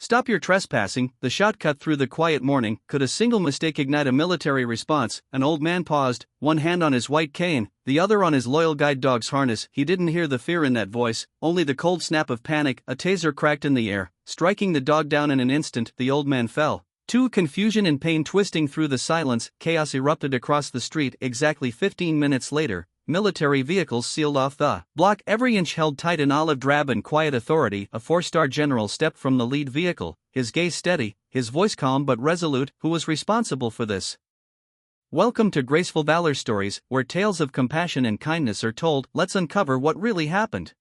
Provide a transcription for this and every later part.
"Stop your trespassing." The shot cut through the quiet morning. Could a single mistake ignite a military response? An old man paused, one hand on his white cane, the other on his loyal guide dog's harness. He didn't hear the fear in that voice, only the cold snap of panic. A taser cracked in the air, striking the dog down in an instant. The old man fell. Confusion and pain twisting through the silence. Chaos erupted across the street. Exactly 15 minutes later, military vehicles sealed off the block, every inch held tight in olive drab and quiet authority. A 4-star general stepped from the lead vehicle, his gaze steady, his voice calm but resolute. Who was responsible for this? Welcome to Graceful Valor Stories, where tales of compassion and kindness are told. Let's uncover what really happened.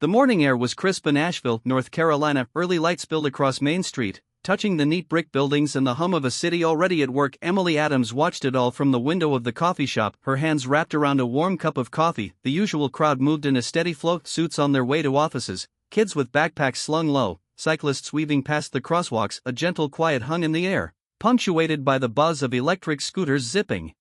The morning air was crisp in Asheville, North Carolina. Early light spilled across Main Street, touching the neat brick buildings and the hum of a city already at work. Emily Adams watched it all from the window of the coffee shop, her hands wrapped around a warm cup of coffee. The usual crowd moved in a steady flow, suits on their way to offices, kids with backpacks slung low, cyclists weaving past the crosswalks. A gentle quiet hung in the air, punctuated by the buzz of electric scooters zipping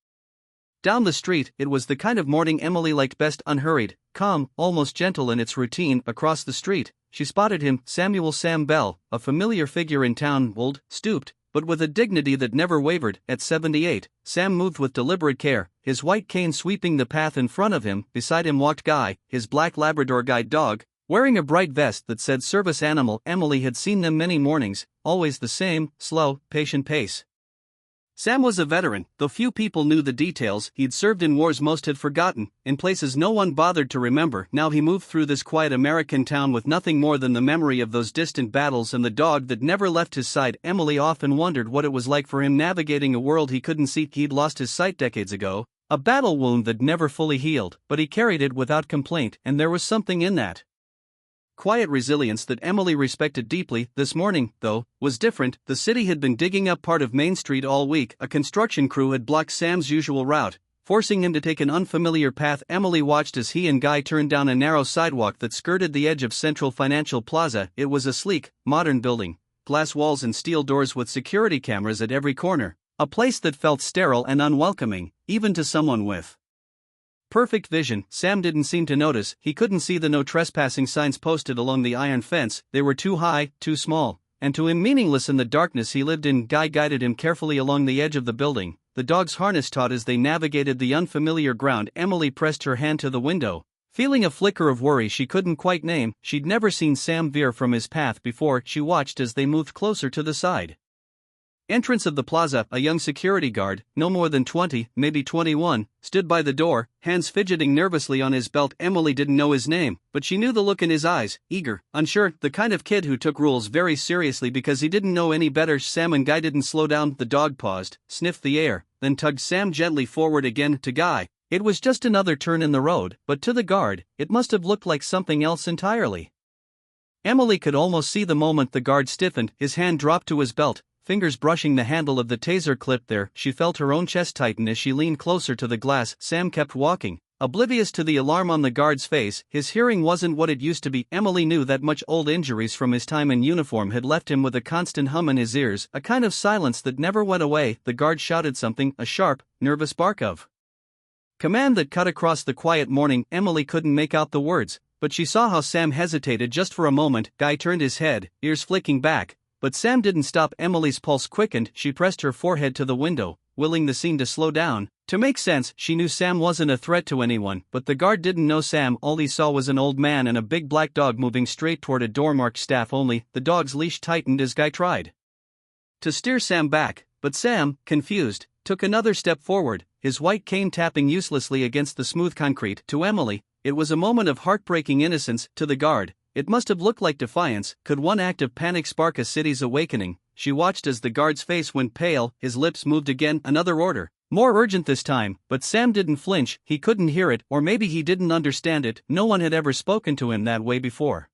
down the street. It was the kind of morning Emily liked best, unhurried, calm, almost gentle in its routine. Across the street, she spotted him, Sam Bell, a familiar figure in town, old, stooped, but with a dignity that never wavered. At 78, Sam moved with deliberate care, his white cane sweeping the path in front of him. Beside him walked Guy, his black Labrador guide dog, wearing a bright vest that said service animal. Emily had seen them many mornings, always the same, slow, patient pace. Sam was a veteran, though few people knew the details. He'd served in wars most had forgotten, in places no one bothered to remember. Now he moved through this quiet American town with nothing more than the memory of those distant battles and the dog that never left his side. Emily often wondered what it was like for him navigating a world he couldn't see. He'd lost his sight decades ago, a battle wound that never fully healed, but he carried it without complaint, and there was something in that quiet resilience that Emily respected deeply. This morning, though, was different. The city had been digging up part of Main Street all week. A construction crew had blocked Sam's usual route, forcing him to take an unfamiliar path. Emily watched as he and Guy turned down a narrow sidewalk that skirted the edge of Central Financial Plaza. It was a sleek, modern building, glass walls and steel doors with security cameras at every corner, a place that felt sterile and unwelcoming, even to someone with perfect vision. Sam didn't seem to notice. He couldn't see the no trespassing signs posted along the iron fence. They were too high, too small, and to him meaningless in the darkness he lived in. Guy guided him carefully along the edge of the building, the dog's harness taut as they navigated the unfamiliar ground. Emily pressed her hand to the window, feeling a flicker of worry she couldn't quite name. She'd never seen Sam veer from his path before. She watched as they moved closer to the side entrance of the plaza. A young security guard, no more than 20, maybe 21, stood by the door, hands fidgeting nervously on his belt. Emily didn't know his name, but she knew the look in his eyes, eager, unsure, the kind of kid who took rules very seriously because he didn't know any better. Sam and Guy didn't slow down. The dog paused, sniffed the air, then tugged Sam gently forward again. To Guy, it was just another turn in the road, but to the guard, it must have looked like something else entirely. Emily could almost see the moment the guard stiffened, his hand dropped to his belt, fingers brushing the handle of the taser clip there. She felt her own chest tighten as she leaned closer to the glass. Sam kept walking, oblivious to the alarm on the guard's face. His hearing wasn't what it used to be. Emily knew that much. Old injuries from his time in uniform had left him with a constant hum in his ears, a kind of silence that never went away. The guard shouted something, a sharp, nervous bark of command that cut across the quiet morning. Emily couldn't make out the words, but she saw how Sam hesitated just for a moment. Guy turned his head, ears flicking back, but Sam didn't stop. Emily's pulse quickened. She pressed her forehead to the window, willing the scene to slow down. To make sense, she knew Sam wasn't a threat to anyone, but the guard didn't know Sam. All he saw was an old man and a big black dog moving straight toward a door marked staff only. The dog's leash tightened as Guy tried to steer Sam back, but Sam, confused, took another step forward, his white cane tapping uselessly against the smooth concrete. To Emily, it was a moment of heartbreaking innocence. To the guard, it must have looked like defiance. Could one act of panic spark a city's awakening? She watched as the guard's face went pale, his lips moved again. Another order, more urgent this time, but Sam didn't flinch. He couldn't hear it, or maybe he didn't understand it. No one had ever spoken to him that way before.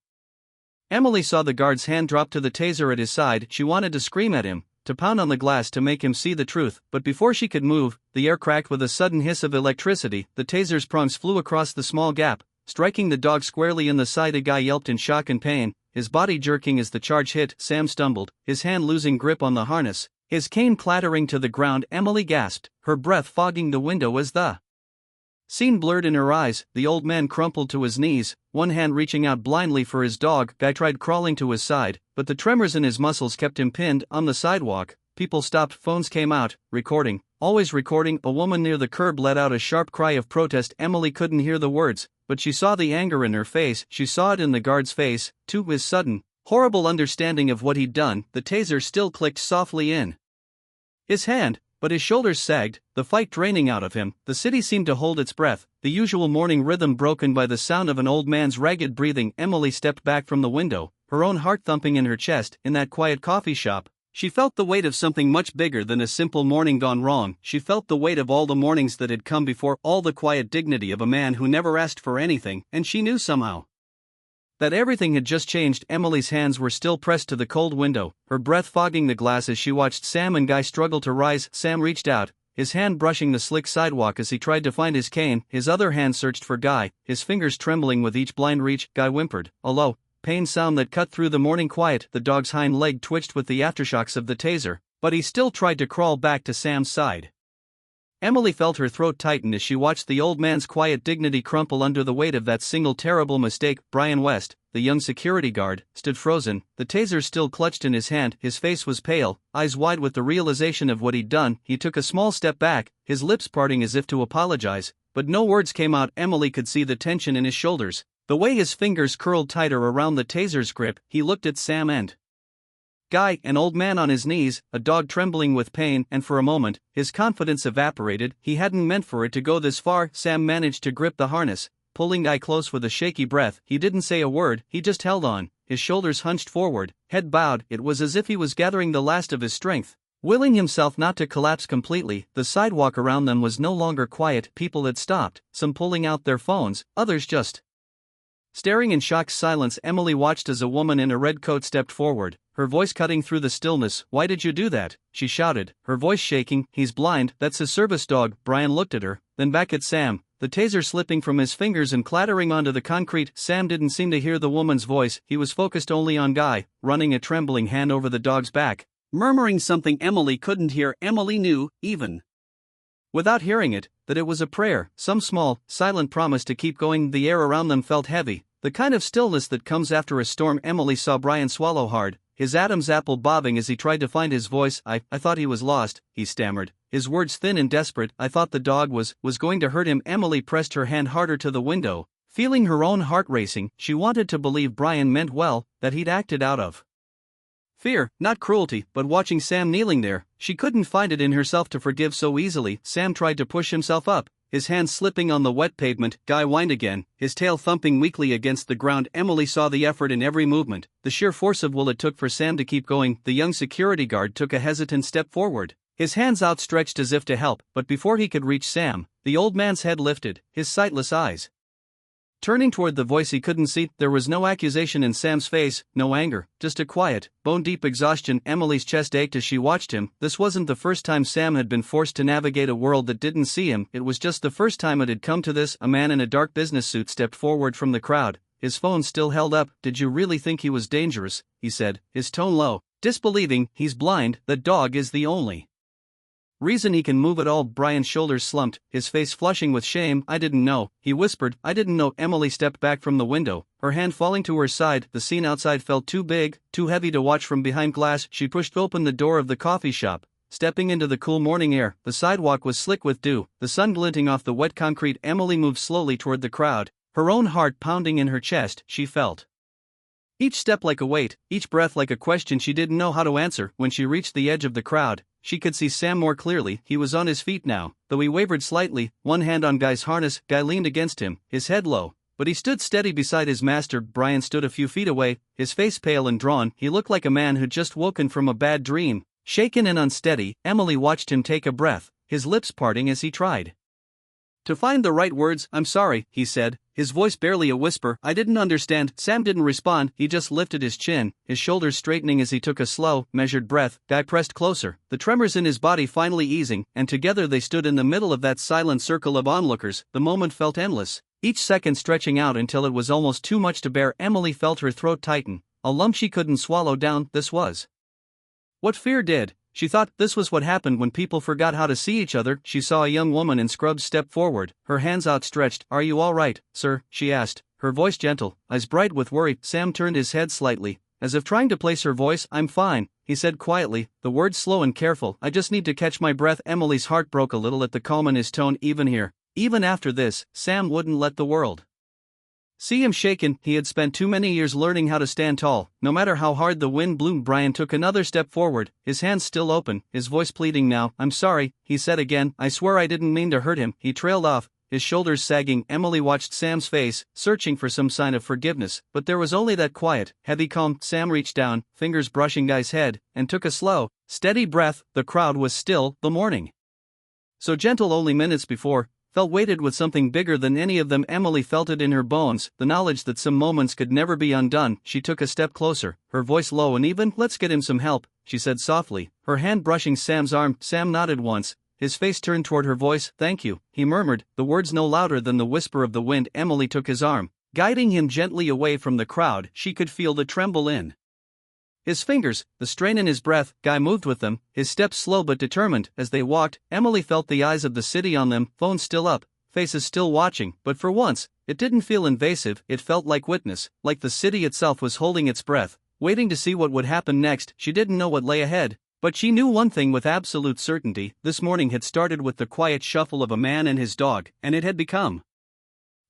Emily saw the guard's hand drop to the taser at his side. She wanted to scream at him, to pound on the glass to make him see the truth, but before she could move, the air cracked with a sudden hiss of electricity. The taser's prongs flew across the small gap, striking the dog squarely in the side. A guy yelped in shock and pain, his body jerking as the charge hit. Sam stumbled, his hand losing grip on the harness, his cane clattering to the ground. Emily gasped, her breath fogging the window as the Scene blurred in her eyes, the old man crumpled to his knees, one hand reaching out blindly for his dog. Guy tried crawling to his side, but the tremors in his muscles kept him pinned on the sidewalk. People stopped, phones came out, recording, always recording. A woman near the curb let out a sharp cry of protest. Emily couldn't hear the words, but she saw the anger in her face. She saw it in the guard's face, too. His sudden, horrible understanding of what he'd done. The taser still clicked softly in his hand, but his shoulders sagged, the fight draining out of him. The city seemed to hold its breath, the usual morning rhythm broken by the sound of an old man's ragged breathing. Emily stepped back from the window, her own heart thumping in her chest. In that quiet coffee shop, she felt the weight of something much bigger than a simple morning gone wrong. She felt the weight of all the mornings that had come before, all the quiet dignity of a man who never asked for anything, and she knew somehow that everything had just changed. Emily's hands were still pressed to the cold window, her breath fogging the glass as she watched Sam and Guy struggle to rise. Sam reached out, his hand brushing the slick sidewalk as he tried to find his cane. His other hand searched for Guy, his fingers trembling with each blind reach. Guy whimpered, a low, pained sound that cut through the morning quiet. The dog's hind leg twitched with the aftershocks of the taser, but he still tried to crawl back to Sam's side. Emily felt her throat tighten as she watched the old man's quiet dignity crumple under the weight of that single terrible mistake. Brian West, the young security guard, stood frozen, the taser still clutched in his hand. His face was pale, eyes wide with the realization of what he'd done. He took a small step back, his lips parting as if to apologize, but no words came out. Emily could see the tension in his shoulders, the way his fingers curled tighter around the taser's grip. He looked at Sam and Guy, an old man on his knees, a dog trembling with pain, and for a moment, his confidence evaporated. He hadn't meant for it to go this far. Sam managed to grip the harness, pulling Guy close with a shaky breath. He didn't say a word, he just held on, his shoulders hunched forward, head bowed. It was as if he was gathering the last of his strength, willing himself not to collapse completely. The sidewalk around them was no longer quiet. People had stopped, some pulling out their phones, others just staring in shocked silence. Emily watched as a woman in a red coat stepped forward, her voice cutting through the stillness. Why did you do that? She shouted, her voice shaking. He's blind, that's his service dog. Brian looked at her, then back at Sam, the taser slipping from his fingers and clattering onto the concrete. Sam didn't seem to hear the woman's voice, he was focused only on Guy, running a trembling hand over the dog's back, murmuring something Emily couldn't hear. Emily knew, even without hearing it, that it was a prayer, some small, silent promise to keep going. The air around them felt heavy, the kind of stillness that comes after a storm. Emily saw Brian swallow hard, his Adam's apple bobbing as he tried to find his voice. I thought he was lost, he stammered, his words thin and desperate. I thought the dog was going to hurt him. Emily pressed her hand harder to the window, feeling her own heart racing. She wanted to believe Brian meant well, that he'd acted out of fear, not cruelty, but watching Sam kneeling there, she couldn't find it in herself to forgive so easily. Sam tried to push himself up, his hands slipping on the wet pavement. Guy whined again, his tail thumping weakly against the ground. Emily saw the effort in every movement, the sheer force of will it took for Sam to keep going. The young security guard took a hesitant step forward, his hands outstretched as if to help, but before he could reach Sam, the old man's head lifted, his sightless eyes turning toward the voice he couldn't see. There was no accusation in Sam's face, no anger, just a quiet, bone-deep exhaustion. Emily's chest ached as she watched him. This wasn't the first time Sam had been forced to navigate a world that didn't see him, it was just the first time it had come to this. A man in a dark business suit stepped forward from the crowd, his phone still held up. Did you really think he was dangerous? He said, his tone low, disbelieving. He's blind, the dog is the only reason he can move at all. Brian's shoulders slumped, his face flushing with shame. I didn't know, he whispered, I didn't know. Emily stepped back from the window, her hand falling to her side. The scene outside felt too big, too heavy to watch from behind glass. She pushed open the door of the coffee shop, stepping into the cool morning air. The sidewalk was slick with dew, the sun glinting off the wet concrete. Emily moved slowly toward the crowd, her own heart pounding in her chest. She felt each step like a weight, each breath like a question she didn't know how to answer. When she reached the edge of the crowd, she could see Sam more clearly. He was on his feet now, though he wavered slightly, one hand on Guy's harness. Guy leaned against him, his head low, but he stood steady beside his master. Brian stood a few feet away, his face pale and drawn. He looked like a man who'd just woken from a bad dream, shaken and unsteady. Emily watched him take a breath, his lips parting as he tried to find the right words. I'm sorry, he said, his voice barely a whisper. I didn't understand. Sam didn't respond, he just lifted his chin, his shoulders straightening as he took a slow, measured breath. Guy pressed closer, the tremors in his body finally easing, and together they stood in the middle of that silent circle of onlookers. The moment felt endless, each second stretching out until it was almost too much to bear. Emily felt her throat tighten, a lump she couldn't swallow down. This was what fear did. She thought this was what happened when people forgot how to see each other. She saw a young woman in scrubs step forward, her hands outstretched. "Are you all right, sir?" she asked, her voice gentle, eyes bright with worry. Sam turned his head slightly, as if trying to place her voice. "I'm fine," he said quietly, the words slow and careful. "I just need to catch my breath." Emily's heart broke a little at the calm in his tone. Even after this, Sam wouldn't let the world see him shaken. He had spent too many years learning how to stand tall, no matter how hard the wind blew. Brian took another step forward, his hands still open, his voice pleading now. "I'm sorry," he said again. "I swear I didn't mean to hurt him." He trailed off, his shoulders sagging. Emily watched Sam's face, searching for some sign of forgiveness, but there was only that quiet, heavy calm. Sam reached down, fingers brushing Guy's head, and took a slow, steady breath. The crowd was still. The morning, so gentle only minutes before, felt weighted with something bigger than any of them. Emily felt it in her bones, the knowledge that some moments could never be undone. She took a step closer, her voice low and even. "Let's get him some help," she said softly, her hand brushing Sam's arm. Sam nodded once, his face turned toward her. "Voice, thank you," he murmured, the words no louder than the whisper of the wind. Emily took his arm, guiding him gently away from the crowd. She could feel the tremble in his fingers, the strain in his breath. Guy moved with them, his steps slow but determined. As they walked, Emily felt the eyes of the city on them, phones still up, faces still watching, but for once, it didn't feel invasive. It felt like witness, like the city itself was holding its breath, waiting to see what would happen next. She didn't know what lay ahead, but she knew one thing with absolute certainty. This morning had started with the quiet shuffle of a man and his dog, and it had become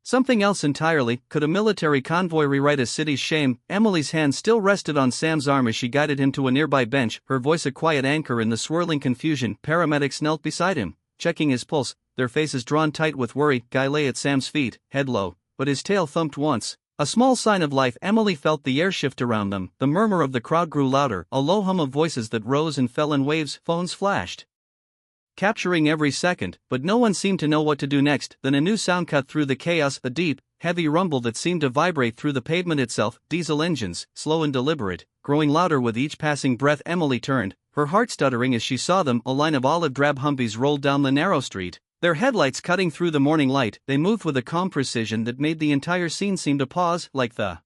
something else entirely. Could a military convoy rewrite a city's shame? Emily's hand still rested on Sam's arm as she guided him to a nearby bench, her voice a quiet anchor in the swirling confusion. Paramedics knelt beside him, checking his pulse, their faces drawn tight with worry. Guy lay at Sam's feet, head low, but his tail thumped once, a small sign of life. Emily felt the air shift around them. The murmur of the crowd grew louder, a low hum of voices that rose and fell in waves. Phones flashed, capturing every second, but no one seemed to know what to do next. Then a new sound cut through the chaos, a deep, heavy rumble that seemed to vibrate through the pavement itself. Diesel engines, slow and deliberate, growing louder with each passing breath. Emily turned, her heart stuttering as she saw them. A line of olive-drab Humvees rolled down the narrow street, their headlights cutting through the morning light. They moved with a calm precision that made the entire scene seem to pause, like the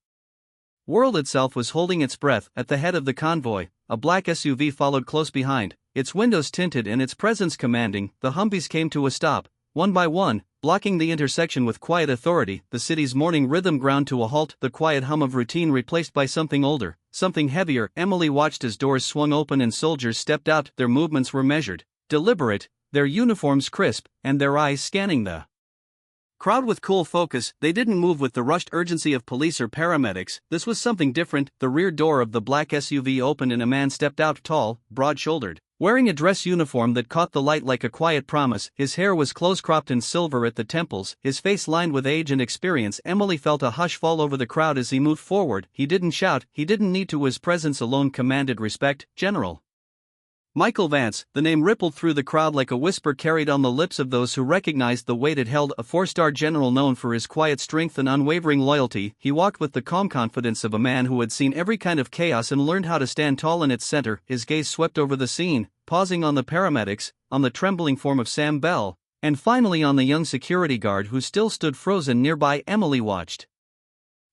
world itself was holding its breath. At the head of the convoy, a black SUV followed close behind, its windows tinted and its presence commanding. The Humvees came to a stop, one by one, blocking the intersection with quiet authority. The city's morning rhythm ground to a halt, the quiet hum of routine replaced by something older, something heavier. Emily watched as doors swung open and soldiers stepped out. Their movements were measured, deliberate, their uniforms crisp, and their eyes scanning the crowd with cool focus. They didn't move with the rushed urgency of police or paramedics. This was something different. The rear door of the black SUV opened and a man stepped out, tall, broad-shouldered, wearing a dress uniform that caught the light like a quiet promise. His hair was close-cropped and silver at the temples, his face lined with age and experience. Emily felt a hush fall over the crowd as he moved forward. He didn't shout, he didn't need to. His presence alone commanded respect. "General Michael Vance." The name rippled through the crowd like a whisper carried on the lips of those who recognized the weight it held. A four-star general known for his quiet strength and unwavering loyalty. He walked with the calm confidence of a man who had seen every kind of chaos and learned how to stand tall in its center. His gaze swept over the scene, pausing on the paramedics, on the trembling form of Sam Bell, and finally on the young security guard who still stood frozen nearby. Emily watched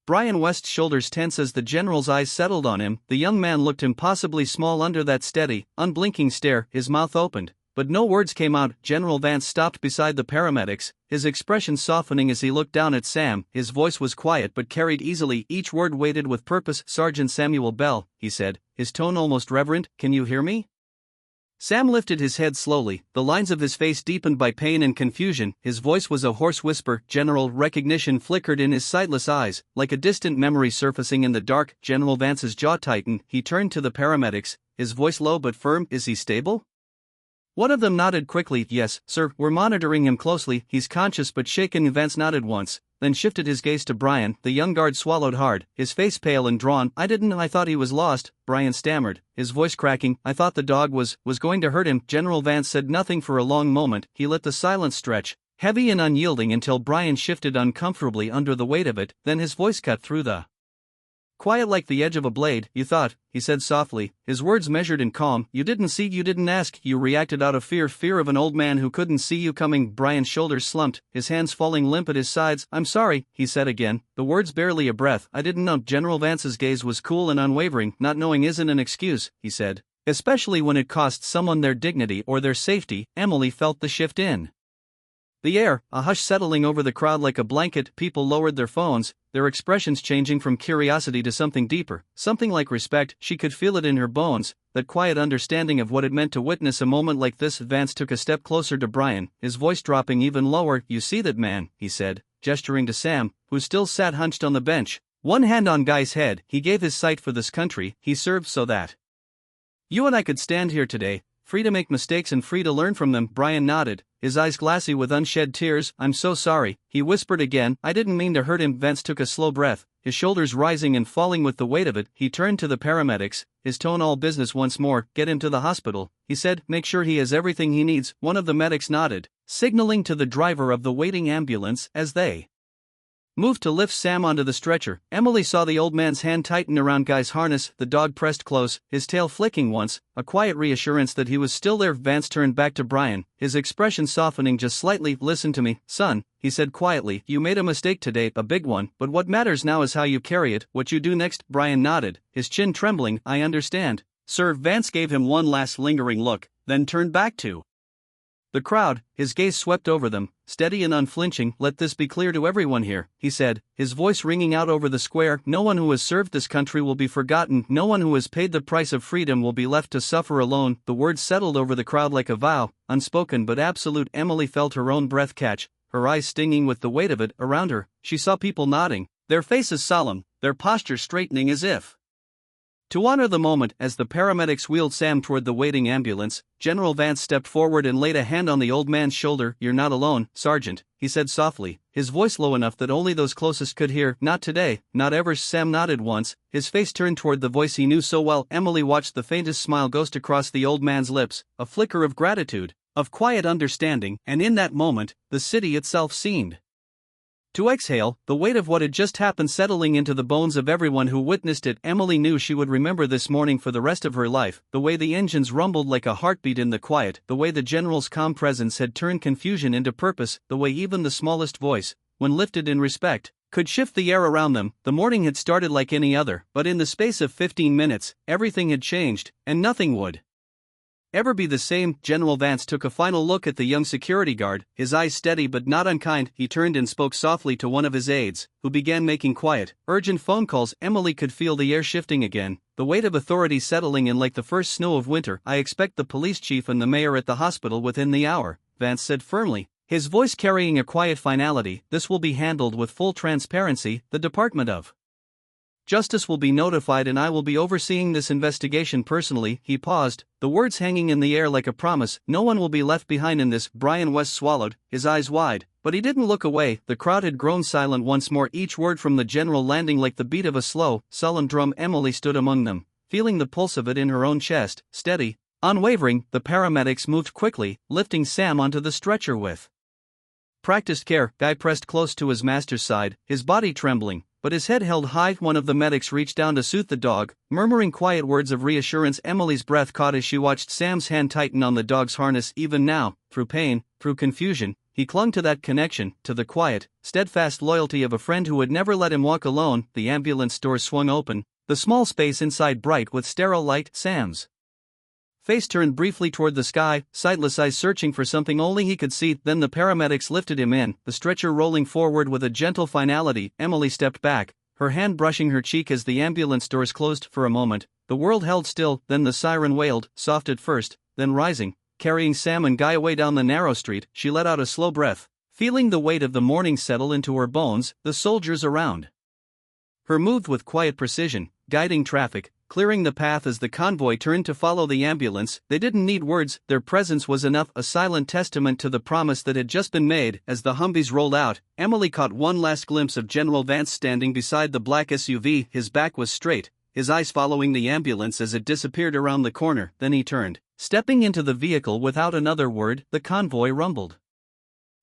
Brian West's shoulders tense as the general's eyes settled on him. The young man looked impossibly small under that steady, unblinking stare. His mouth opened, but no words came out. General Vance stopped beside the paramedics, his expression softening as he looked down at Sam. His voice was quiet but carried easily, each word weighted with purpose. "Sergeant Samuel Bell," he said, his tone almost reverent, "can you hear me?" Sam lifted his head slowly, the lines of his face deepened by pain and confusion. His voice was a hoarse whisper. General, recognition flickered in his sightless eyes, like a distant memory surfacing in the dark. General Vance's jaw tightened. He turned to the paramedics, his voice low but firm. "Is he stable?" One of them nodded quickly. "Yes, sir, we're monitoring him closely. He's conscious but shaken." Vance nodded once, then shifted his gaze to Brian. The young guard swallowed hard, his face pale and drawn. I thought he was lost," Brian stammered, his voice cracking. "I thought the dog was going to hurt him." General Vance said nothing for a long moment. He let the silence stretch, heavy and unyielding, until Brian shifted uncomfortably under the weight of it. Then his voice cut through the quiet like the edge of a blade. "You thought," he said softly, his words measured and calm, "you didn't see, you didn't ask, you reacted out of fear of an old man who couldn't see you coming." Brian's shoulders slumped, his hands falling limp at his sides. "I'm sorry," he said again, the words barely a breath. "I didn't know." General Vance's gaze was cool and unwavering. "Not knowing isn't an excuse," he said. Especially when it costs someone their dignity or their safety. Emily felt the shift in the air, a hush settling over the crowd like a blanket. People lowered their phones, their expressions changing from curiosity to something deeper, something like respect. She could feel it in her bones, that quiet understanding of what it meant to witness a moment like this. Vance took a step closer to Brian, his voice dropping even lower. "You see that man," he said, gesturing to Sam, who still sat hunched on the bench, one hand on Guy's head. "He gave his sight for this country, he served so that you and I could stand here today, free to make mistakes and free to learn from them." Brian nodded, his eyes glassy with unshed tears. "I'm so sorry," he whispered again. "I didn't mean to hurt him." Vance took a slow breath, his shoulders rising and falling with the weight of it. He turned to the paramedics, his tone all business once more. "Get him to the hospital," he said. "Make sure he has everything he needs." One of the medics nodded, signaling to the driver of the waiting ambulance as they moved to lift Sam onto the stretcher. Emily saw the old man's hand tighten around Guy's harness, the dog pressed close, his tail flicking once, a quiet reassurance that he was still there. Vance turned back to Brian, his expression softening just slightly. "Listen to me, son," he said quietly. "You made a mistake today, a big one, but what matters now is how you carry it, what you do next." Brian nodded, his chin trembling. "I understand, sir." Vance gave him one last lingering look, then turned back to the crowd, his gaze swept over them, steady and unflinching. "Let this be clear to everyone here," he said, his voice ringing out over the square. "No one who has served this country will be forgotten. No one who has paid the price of freedom will be left to suffer alone." The words settled over the crowd like a vow, unspoken but absolute. Emily felt her own breath catch, her eyes stinging with the weight of it. Around her, she saw people nodding, their faces solemn, their postures straightening as if to honor the moment. As the paramedics wheeled Sam toward the waiting ambulance, General Vance stepped forward and laid a hand on the old man's shoulder. "You're not alone, Sergeant," he said softly, his voice low enough that only those closest could hear. "Not today, not ever." Sam nodded once, his face turned toward the voice he knew so well. Emily watched the faintest smile ghost across the old man's lips, a flicker of gratitude, of quiet understanding, and in that moment, the city itself seemed to exhale, the weight of what had just happened settling into the bones of everyone who witnessed it. Emily knew she would remember this morning for the rest of her life, the way the engines rumbled like a heartbeat in the quiet, the way the general's calm presence had turned confusion into purpose, the way even the smallest voice, when lifted in respect, could shift the air around them. The morning had started like any other, but in the space of 15 minutes, everything had changed, and nothing would ever be the same. General Vance took a final look at the young security guard, his eyes steady but not unkind. He turned and spoke softly to one of his aides, who began making quiet, urgent phone calls. Emily could feel the air shifting again, the weight of authority settling in like the first snow of winter. "I expect the police chief and the mayor at the hospital within the hour," Vance said firmly, his voice carrying a quiet finality. "This will be handled with full transparency. The Department of Justice will be notified and I will be overseeing this investigation personally." He paused, the words hanging in the air like a promise. "No one will be left behind in this." Brian West swallowed, his eyes wide, but he didn't look away. The crowd had grown silent once more, each word from the general landing like the beat of a slow, sullen drum. Emily stood among them, feeling the pulse of it in her own chest, steady, unwavering. The paramedics moved quickly, lifting Sam onto the stretcher with practiced care. Guy pressed close to his master's side, his body trembling, but his head held high. One of the medics reached down to soothe the dog, murmuring quiet words of reassurance. Emily's breath caught as she watched Sam's hand tighten on the dog's harness. Even now, through pain, through confusion, he clung to that connection, to the quiet, steadfast loyalty of a friend who would never let him walk alone. The ambulance doors swung open, the small space inside bright with sterile light. Sam's face turned briefly toward the sky, sightless eyes searching for something only he could see. Then the paramedics lifted him in, the stretcher rolling forward with a gentle finality. Emily stepped back, her hand brushing her cheek as the ambulance doors closed. For a moment, the world held still, then the siren wailed, soft at first, then rising, carrying Sam and Guy away down the narrow street. She let out a slow breath, feeling the weight of the morning settle into her bones. The soldiers around her moved with quiet precision, guiding traffic, clearing the path as the convoy turned to follow the ambulance. They didn't need words, their presence was enough, a silent testament to the promise that had just been made. As the Humvees rolled out, Emily caught one last glimpse of General Vance standing beside the black SUV. His back was straight, his eyes following the ambulance as it disappeared around the corner. Then he turned, stepping into the vehicle without another word. The convoy rumbled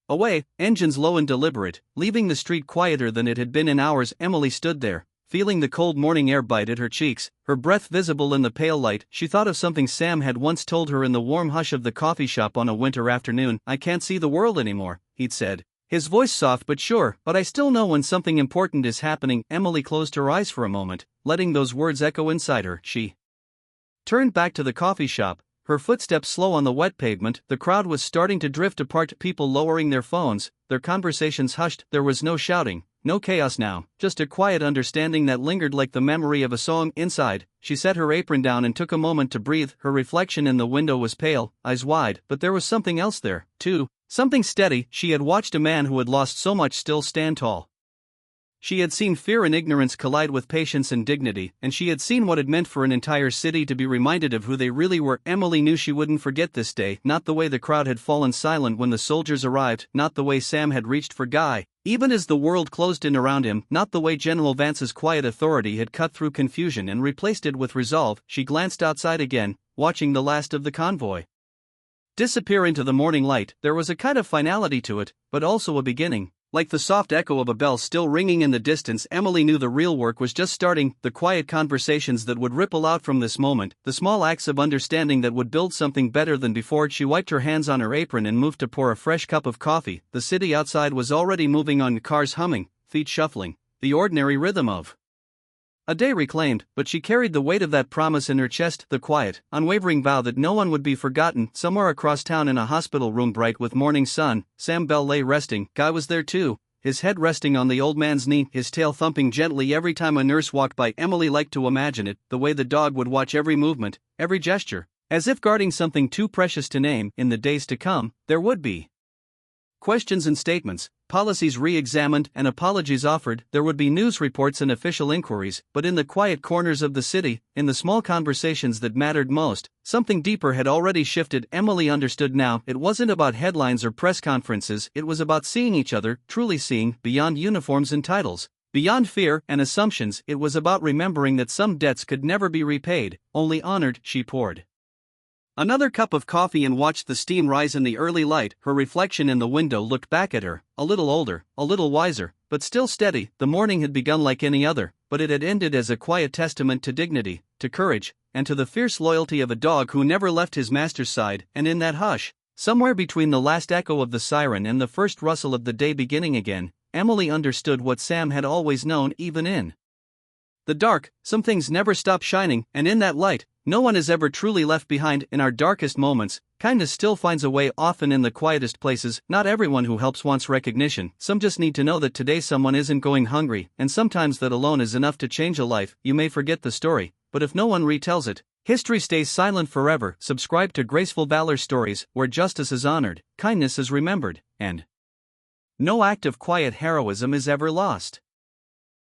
away, engines low and deliberate, leaving the street quieter than it had been in hours. Emily stood there, feeling the cold morning air bite at her cheeks, her breath visible in the pale light. She thought of something Sam had once told her in the warm hush of the coffee shop on a winter afternoon. "I can't see the world anymore," he'd said, his voice soft but sure, "but I still know when something important is happening." Emily closed her eyes for a moment, letting those words echo inside her. She turned back to the coffee shop, her footsteps slow on the wet pavement. The crowd was starting to drift apart, people lowering their phones, their conversations hushed. There was no shouting, no chaos now, just a quiet understanding that lingered like the memory of a song. Inside, she set her apron down and took a moment to breathe. Her reflection in the window was pale, eyes wide, but there was something else there, too. Something steady. She had watched a man who had lost so much still stand tall. She had seen fear and ignorance collide with patience and dignity, and she had seen what it meant for an entire city to be reminded of who they really were. Emily knew she wouldn't forget this day, not the way the crowd had fallen silent when the soldiers arrived, not the way Sam had reached for Guy, even as the world closed in around him, not the way General Vance's quiet authority had cut through confusion and replaced it with resolve. She glanced outside again, watching the last of the convoy disappear into the morning light. There was a kind of finality to it, but also a beginning. Like the soft echo of a bell still ringing in the distance, Emily knew the real work was just starting, the quiet conversations that would ripple out from this moment, the small acts of understanding that would build something better than before. She wiped her hands on her apron and moved to pour a fresh cup of coffee. The city outside was already moving on, cars humming, feet shuffling, the ordinary rhythm of a day reclaimed, but she carried the weight of that promise in her chest, the quiet, unwavering vow that no one would be forgotten. Somewhere across town in a hospital room bright with morning sun, Sam Bell lay resting. Guy was there too, his head resting on the old man's knee, his tail thumping gently every time a nurse walked by. Emily liked to imagine it, the way the dog would watch every movement, every gesture, as if guarding something too precious to name. In the days to come, there would be questions and statements, policies re-examined and apologies offered. There would be news reports and official inquiries, but in the quiet corners of the city, in the small conversations that mattered most, something deeper had already shifted. Emily understood now. It wasn't about headlines or press conferences, it was about seeing each other, truly seeing, beyond uniforms and titles, beyond fear and assumptions. It was about remembering that some debts could never be repaid, only honored. She poured another cup of coffee and watched the steam rise in the early light. Her reflection in the window looked back at her, a little older, a little wiser, but still steady. The morning had begun like any other, but it had ended as a quiet testament to dignity, to courage, and to the fierce loyalty of a dog who never left his master's side. And in that hush, somewhere between the last echo of the siren and the first rustle of the day beginning again, Emily understood what Sam had always known. Even in the dark, some things never stop shining, and in that light, no one is ever truly left behind. In our darkest moments, kindness still finds a way, often in the quietest places. Not everyone who helps wants recognition, some just need to know that today someone isn't going hungry, and sometimes that alone is enough to change a life. You may forget the story, but if no one retells it, history stays silent forever. Subscribe to Graceful Valor Stories, where justice is honored, kindness is remembered, and no act of quiet heroism is ever lost.